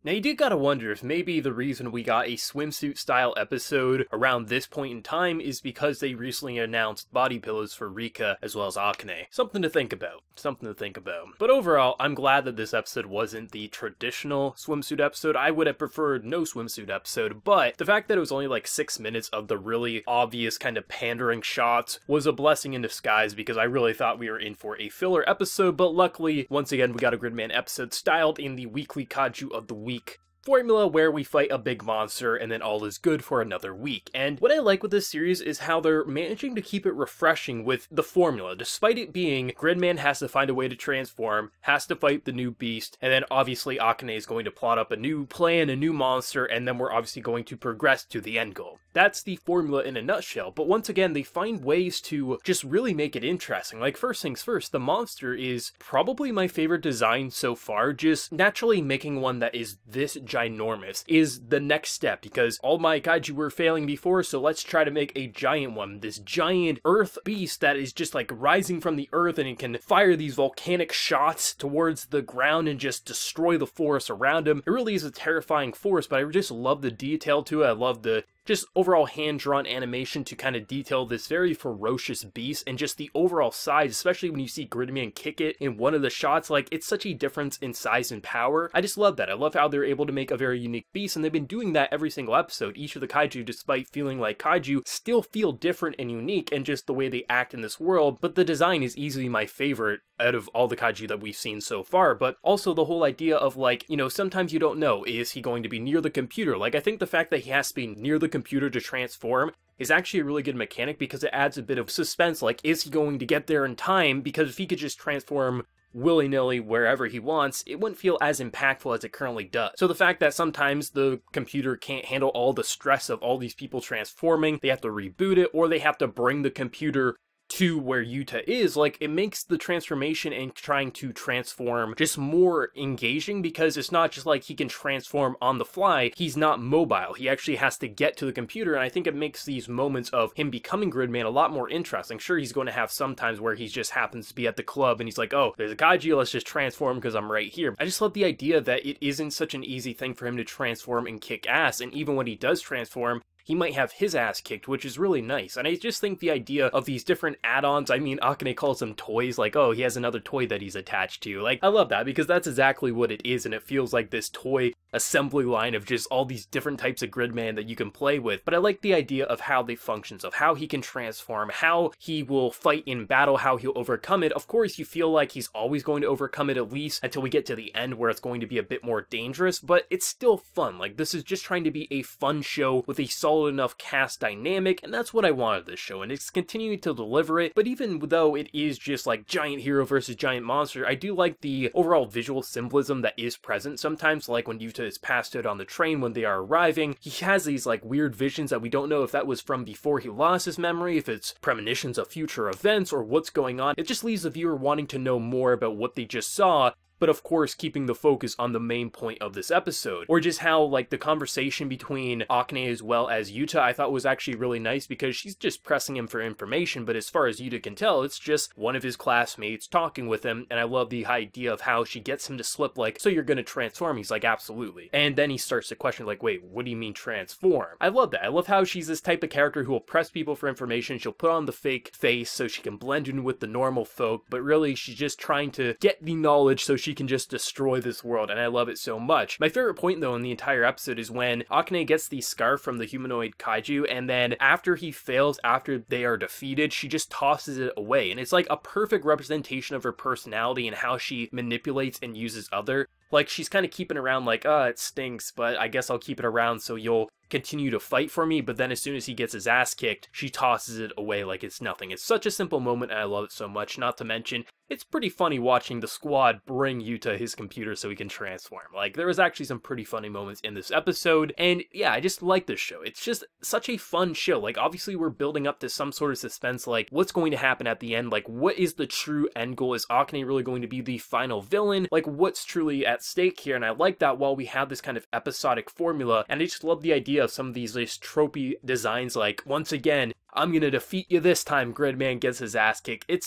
Now you do gotta wonder if maybe the reason we got a swimsuit style episode around this point in time is because they recently announced body pillows for Rika as well as Akane. Something to think about. Something to think about. But overall, I'm glad that this episode wasn't the traditional swimsuit episode. I would have preferred no swimsuit episode, but the fact that it was only like 6 minutes of the really obvious kind of pandering shots was a blessing in disguise, because I really thought we were in for a filler episode. But luckily, once again, we got a Gridman episode styled in the weekly Kaiju of the week formula, where we fight a big monster and then all is good for another week. And what I like with this series is how they're managing to keep it refreshing with the formula, despite it being Gridman has to find a way to transform, has to fight the new beast, and then obviously Akane is going to plot up a new plan, a new monster, and then we're obviously going to progress to the end goal. That's the formula in a nutshell, but once again, they find ways to just really make it interesting. Like, first things first, the monster is probably my favorite design so far. Just naturally making one that is this ginormous is the next step, because all my kaiju were failing before, so let's try to make a giant one. This giant earth beast that is just like rising from the earth, and it can fire these volcanic shots towards the ground and just destroy the forest around him. It really is a terrifying force, but I just love the detail to it. I love the just overall hand-drawn animation to kind of detail this very ferocious beast, and just the overall size, especially when you see Gridman kick it in one of the shots. Like, it's such a difference in size and power. I just love that. I love how they're able to make a very unique beast, and they've been doing that every single episode. Each of the kaiju, despite feeling like kaiju, still feel different and unique in just the way they act in this world, but the design is easily my favorite out of all the kaiju that we've seen so far. But also the whole idea of, like, you know, sometimes you don't know, is he going to be near the computer? Like, I think the fact that he has to be near the computer to transform is actually a really good mechanic, because it adds a bit of suspense. Like, is he going to get there in time? Because if he could just transform willy-nilly wherever he wants, it wouldn't feel as impactful as it currently does. So the fact that sometimes the computer can't handle all the stress of all these people transforming, they have to reboot it, or they have to bring the computer to where Yuta is, like, it makes the transformation and trying to transform just more engaging, because it's not just like he can transform on the fly. He's not mobile. He actually has to get to the computer, and I think it makes these moments of him becoming Gridman a lot more interesting. Sure, he's going to have some times where he just happens to be at the club and he's like, oh, there's a kaiju, let's just transform because I'm right here. I just love the idea that it isn't such an easy thing for him to transform and kick ass, and even when he does transform, he might have his ass kicked, which is really nice. And I just think the idea of these different add-ons, I mean, Akane calls them toys, like, oh, he has another toy that he's attached to. Like, I love that, because that's exactly what it is, and it feels like this toy assembly line of just all these different types of Gridman that you can play with. But I like the idea of how they function, of how he can transform, how he will fight in battle, how he'll overcome it. Of course, you feel like he's always going to overcome it, at least until we get to the end where it's going to be a bit more dangerous, but it's still fun. Like, this is just trying to be a fun show with a solid enough cast dynamic, and that's what I wanted this show, and it's continuing to deliver it. But even though it is just like giant hero versus giant monster, I do like the overall visual symbolism that is present sometimes. Like when Yuta is passed out on the train when they are arriving, he has these like weird visions that we don't know if that was from before he lost his memory, if it's premonitions of future events, or what's going on. It just leaves the viewer wanting to know more about what they just saw, but of course keeping the focus on the main point of this episode. Or just how, like, the conversation between Akane as well as Yuta I thought was actually really nice, because she's just pressing him for information, but as far as Yuta can tell, it's just one of his classmates talking with him, and I love the idea of how she gets him to slip, like, so you're gonna transform? He's like, absolutely. And then he starts to question, like, wait, what do you mean transform? I love that. I love how she's this type of character who will press people for information. She'll put on the fake face so she can blend in with the normal folk, but really she's just trying to get the knowledge so she can just destroy this world, and I love it so much. My favorite point, though, in the entire episode is when Akane gets the scarf from the humanoid kaiju, and then after he fails, after they are defeated, she just tosses it away, and it's like a perfect representation of her personality and how she manipulates and uses other. Like, she's kind of keeping around like, it stinks, but I guess I'll keep it around so you'll continue to fight for me. But then as soon as he gets his ass kicked, she tosses it away like it's nothing. It's such a simple moment, and I love it so much. Not to mention, it's pretty funny watching the squad bring Yuta his computer so he can transform. Like, there was actually some pretty funny moments in this episode, and yeah, I just like this show. It's just such a fun show. Like, obviously we're building up to some sort of suspense, like, what's going to happen at the end? Like, what is the true end goal? Is Akane really going to be the final villain? Like, what's truly at stake here? And I like that while we have this kind of episodic formula, and I just love the idea of some of these just tropey designs, like, once again, I'm gonna defeat you this time, Gridman gets his ass kicked. It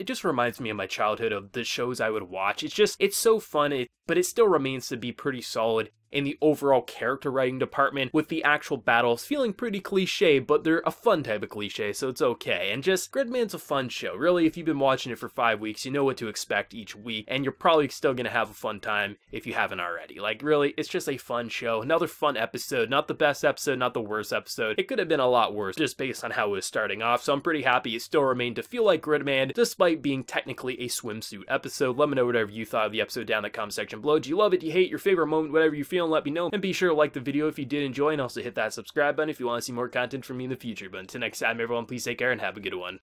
just reminds me of my childhood of the shows I would watch. It's so fun, but it still remains to be pretty solid in the overall character writing department, with the actual battles feeling pretty cliche, but they're a fun type of cliche, so it's okay. And just, Gridman's a fun show. Really, if you've been watching it for 5 weeks, you know what to expect each week, and you're probably still gonna have a fun time if you haven't already. Like, really, it's just a fun show. Another fun episode. Not the best episode, not the worst episode. It could have been a lot worse, just based on how it was starting off, so I'm pretty happy it still remained to feel like Gridman, despite being technically a swimsuit episode. Let me know whatever you thought of the episode down in the comment section below. Do you love it? Do you hate it? Your favorite moment? Whatever you're feeling, let me know. And be sure to like the video if you did enjoy, and also hit that subscribe button if you want to see more content from me in the future. But until next time, everyone, please take care and have a good one.